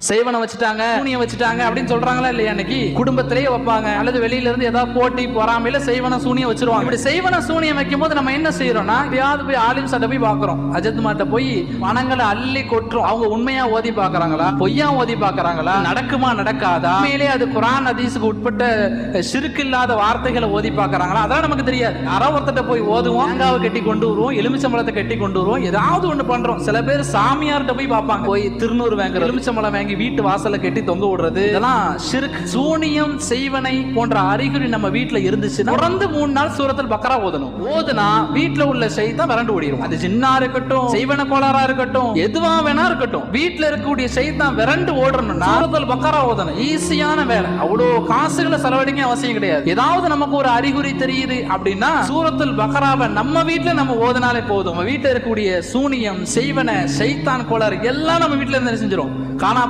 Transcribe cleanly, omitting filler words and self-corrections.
செய்வனை வச்சுட்டாங்க, சூனியம் வச்சுட்டாங்க அப்படின்னு சொல்றாங்களா இல்லையா? இன்னைக்கு குடும்பத்திலேயே வைப்பாங்க, அல்லது வெளியில இருந்து ஏதாவது போட்டி பொறாமையில செய்வன சூனியம் வச்சிருவாங்க. இப்படி செய்வன சூனியம் வைக்கும் போது நம்ம என்ன செய்யறோம்னா, எப்பயாவது போய் ஆலிம் சட்ட போய் பாக்குறோம், அஜத் மாட்ட போய் பணங்களை அள்ளி கொட்டுறோம். அவங்க உண்மையா ஓதி பாக்குறாங்களா, பொய்யா ஓதி பாக்குறாங்களா, நடக்குமா நடக்காதா, உண்மையிலே அது குர்ஆன் ஹதீஸுக்கு உட்பட்ட ஷிர்க் இல்லாத வார்த்தைகளை ஓதி பாக்குறாங்களா, அதெல்லாம் நமக்கு தெரியாது. யாரோ ஒருத்தட்ட போய் ஓதுவோம், தேங்காவை கட்டி கொண்டு வருவோம், எலுமிச்சம்பழத்தை கட்டி கொண்டு வருவோம், ஏதாவது ஒண்ணு பண்றோம். சில பேர் சாமியார்கிட்ட போய் பார்ப்பாங்க, போய் திருநூறு வாங்குற, எலுமிச்சம்பழம் வாங்கி வீட்டு வாசல்ல கட்டி தொங்க விடுறது, இதெல்லாம் ஷிர்க். சூனியம் செய்வனை போன்ற அறிகுறி நம்ம வீட்டுல இருந்துச்சுன்னா தொடர்ந்து 3 நாள் சூரத்துல் பக்ரா ஓதணும். ஓதுனா வீட்டுல உள்ள ஷைத்தான் விரண்டு ஓடிடும். அது ஜின்னா இருக்கட்டும், செய்வன கோளாறா இருக்கட்டும், எதுவா வேணா இருக்கட்டும், வீட்டுல இருக்கக்கூடிய ஷைத்தான் விரண்டு ஓடணும்னா சூரத்துல் பக்ரா ஓதணும். ஈஸியான வேலை, அவ்வளோ காசுகளை செலவழிக்க அவசியம் கிடையாது. ஏதாவது நமக்கு ஒரு அறிகுறி தெரியுது அப்படின்னா சூரத்துல் பக்ராவை நம்ம வீட்டுல நம்ம ஓதுனாலே போதும். நம்ம வீட்டுல இருக்கக்கூடிய சூனியம், செய்வன, ஷைத்தான் கோளாறு எல்லாம் நம்ம வீட்டுல இருந்து செஞ்சிடும். காணா